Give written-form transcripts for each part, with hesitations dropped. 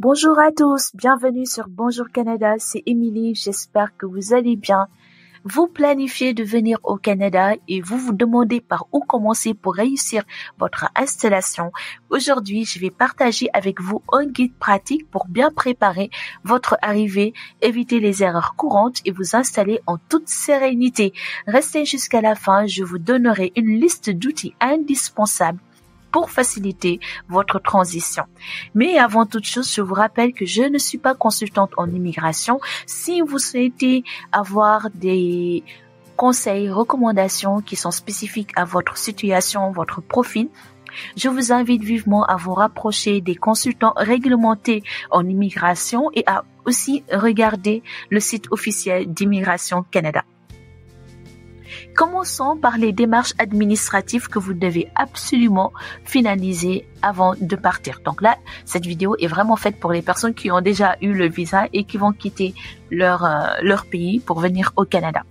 Bonjour à tous, bienvenue sur Bonjour Canada, c'est Émilie, j'espère que vous allez bien. Vous planifiez de venir au Canada et vous vous demandez par où commencer pour réussir votre installation. Aujourd'hui, je vais partager avec vous un guide pratique pour bien préparer votre arrivée, éviter les erreurs courantes et vous installer en toute sérénité. Restez jusqu'à la fin, je vous donnerai une liste d'outils indispensables pour faciliter votre transition. Mais avant toute chose, je vous rappelle que je ne suis pas consultante en immigration. Si vous souhaitez avoir des conseils, recommandations qui sont spécifiques à votre situation, votre profil, je vous invite vivement à vous rapprocher des consultants réglementés en immigration et à aussi regarder le site officiel d'Immigration Canada. Commençons par les démarches administratives que vous devez absolument finaliser avant de partir. Donc là, cette vidéo est vraiment faite pour les personnes qui ont déjà eu le visa et qui vont quitter leur pays pour venir au Canada.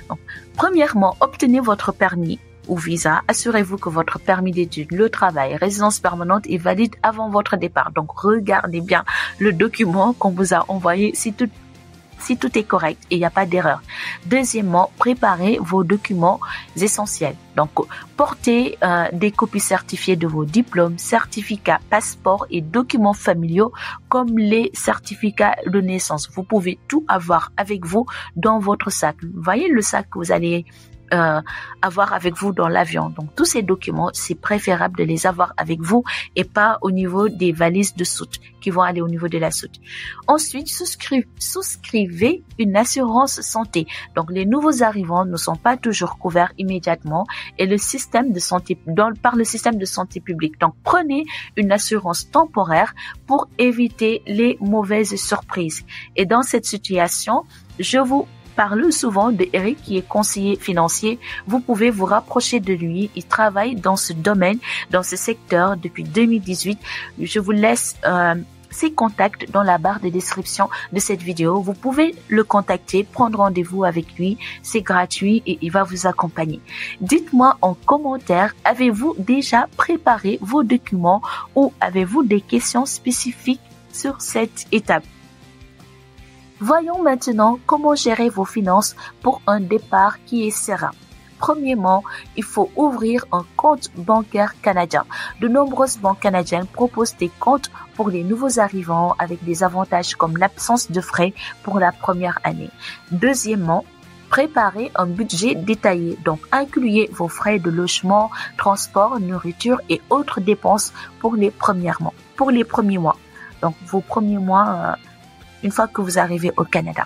Donc, premièrement, obtenez votre permis ou visa. Assurez-vous que votre permis d'études, le travail, résidence permanente est valide avant votre départ. Donc, regardez bien le document qu'on vous a envoyé si tout est correct et il n'y a pas d'erreur. Deuxièmement, préparez vos documents essentiels. Donc, portez des copies certifiées de vos diplômes, certificats, passeports et documents familiaux comme les certificats de naissance. Vous pouvez tout avoir avec vous dans votre sac. Vous voyez le sac que vous allez avoir avec vous dans l'avion. Donc, tous ces documents, c'est préférable de les avoir avec vous et pas au niveau des valises de soute qui vont aller au niveau de la soute. Ensuite, souscrivez une assurance santé. Donc, les nouveaux arrivants ne sont pas toujours couverts immédiatement et le système de santé, par le système de santé publique. Donc, prenez une assurance temporaire pour éviter les mauvaises surprises. Et dans cette situation, je vous parle souvent de Eric qui est conseiller financier. Vous pouvez vous rapprocher de lui. Il travaille dans ce domaine, dans ce secteur depuis 2018. Je vous laisse ses contacts dans la barre de description de cette vidéo. Vous pouvez le contacter, prendre rendez-vous avec lui. C'est gratuit et il va vous accompagner. Dites-moi en commentaire, avez-vous déjà préparé vos documents ou avez-vous des questions spécifiques sur cette étape? Voyons maintenant comment gérer vos finances pour un départ qui est serein. Premièrement, il faut ouvrir un compte bancaire canadien. De nombreuses banques canadiennes proposent des comptes pour les nouveaux arrivants avec des avantages comme l'absence de frais pour la première année. Deuxièmement, préparez un budget détaillé. Donc, incluez vos frais de logement, transport, nourriture et autres dépenses pour les premiers mois. Donc, vos premiers mois une fois que vous arrivez au Canada.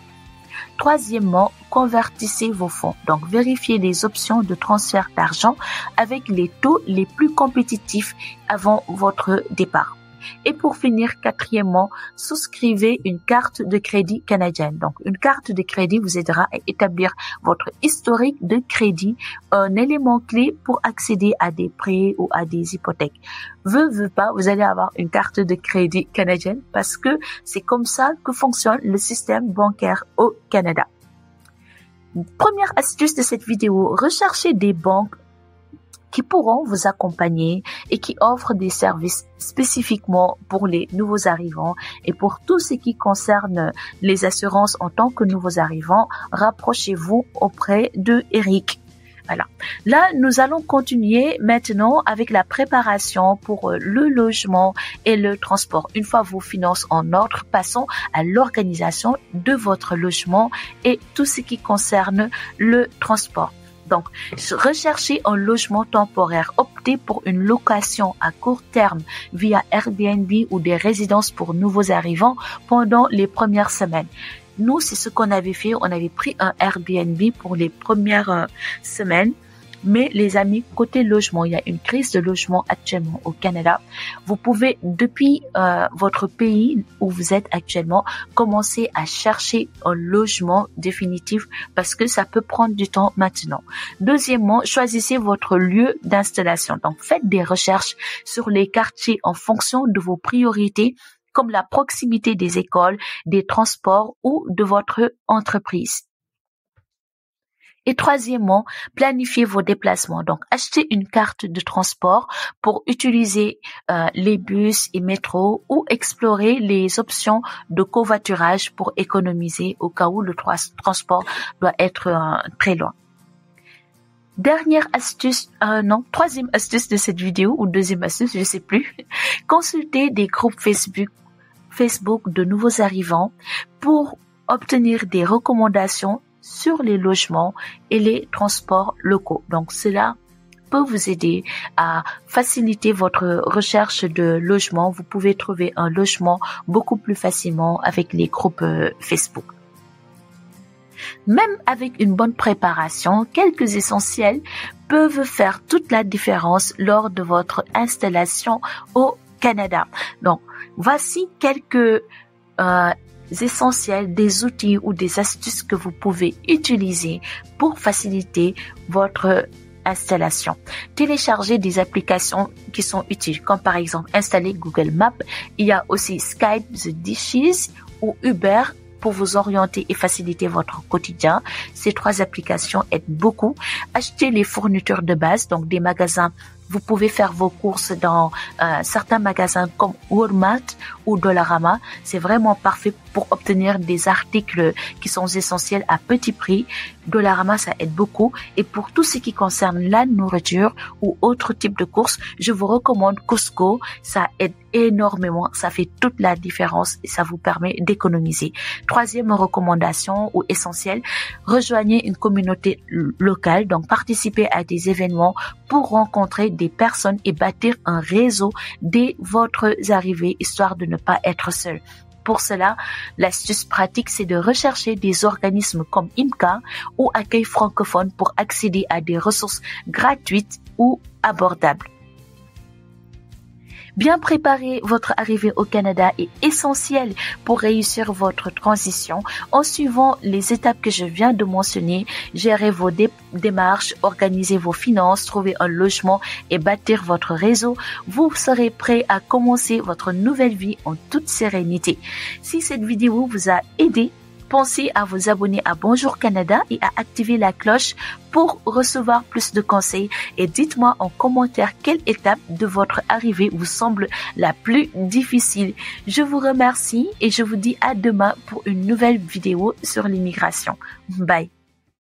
Troisièmement, convertissez vos fonds. Donc, vérifiez les options de transfert d'argent avec les taux les plus compétitifs avant votre départ. Et pour finir, quatrièmement, souscrivez une carte de crédit canadienne. Donc, une carte de crédit vous aidera à établir votre historique de crédit, un élément clé pour accéder à des prêts ou à des hypothèques. Veut pas, vous allez avoir une carte de crédit canadienne parce que c'est comme ça que fonctionne le système bancaire au Canada. Première astuce de cette vidéo, recherchez des banques qui pourront vous accompagner et qui offrent des services spécifiquement pour les nouveaux arrivants et pour tout ce qui concerne les assurances en tant que nouveaux arrivants, rapprochez-vous auprès de Eric. Voilà. Là, nous allons continuer maintenant avec la préparation pour le logement et le transport. Une fois vos finances en ordre, passons à l'organisation de votre logement et tout ce qui concerne le transport. Donc, recherchez un logement temporaire. Optez pour une location à court terme via Airbnb ou des résidences pour nouveaux arrivants pendant les premières semaines. Nous, c'est ce qu'on avait fait. On avait pris un Airbnb pour les premières semaines. Mais les amis, côté logement, il y a une crise de logement actuellement au Canada. Vous pouvez, depuis votre pays où vous êtes actuellement, commencer à chercher un logement définitif parce que ça peut prendre du temps maintenant. Deuxièmement, choisissez votre lieu d'installation. Donc, faites des recherches sur les quartiers en fonction de vos priorités, comme la proximité des écoles, des transports ou de votre entreprise. Et troisièmement, planifiez vos déplacements. Donc, achetez une carte de transport pour utiliser les bus et métros ou explorer les options de covoiturage pour économiser au cas où le transport doit être très loin. Troisième astuce de cette vidéo ou deuxième astuce, je sais plus. Consultez des groupes Facebook de nouveaux arrivants pour obtenir des recommandations sur les logements et les transports locaux. Donc, cela peut vous aider à faciliter votre recherche de logement. Vous pouvez trouver un logement beaucoup plus facilement avec les groupes Facebook. Même avec une bonne préparation, quelques essentiels peuvent faire toute la différence lors de votre installation au Canada. Donc, voici quelques essentiels, des outils ou des astuces que vous pouvez utiliser pour faciliter votre installation. Téléchargez des applications qui sont utiles, comme par exemple installer Google Maps. Il y a aussi Skype, The Dishes ou Uber pour vous orienter et faciliter votre quotidien. Ces 3 applications aident beaucoup. Achetez les fournitures de base, donc des magasins. Vous pouvez faire vos courses dans certains magasins comme Walmart ou Dollarama. C'est vraiment parfait pour obtenir des articles qui sont essentiels à petit prix. Dollarama, ça aide beaucoup. Et pour tout ce qui concerne la nourriture ou autre type de courses, je vous recommande Costco. Ça aide énormément. Ça fait toute la différence et ça vous permet d'économiser. Troisième recommandation ou essentielle, rejoignez une communauté locale. Donc, participez à des événements pour rencontrer des personnes et bâtir un réseau dès votre arrivée, histoire de ne pas être seul. Pour cela, l'astuce pratique, c'est de rechercher des organismes comme IMCA ou Accueil francophone pour accéder à des ressources gratuites ou abordables. Bien préparer votre arrivée au Canada est essentiel pour réussir votre transition. En suivant les étapes que je viens de mentionner, gérez vos démarches, organisez vos finances, trouvez un logement et bâtir votre réseau, vous serez prêt à commencer votre nouvelle vie en toute sérénité. Si cette vidéo vous a aidé, pensez à vous abonner à Bonjour Canada et à activer la cloche pour recevoir plus de conseils. Et dites-moi en commentaire quelle étape de votre arrivée vous semble la plus difficile. Je vous remercie et je vous dis à demain pour une nouvelle vidéo sur l'immigration. Bye.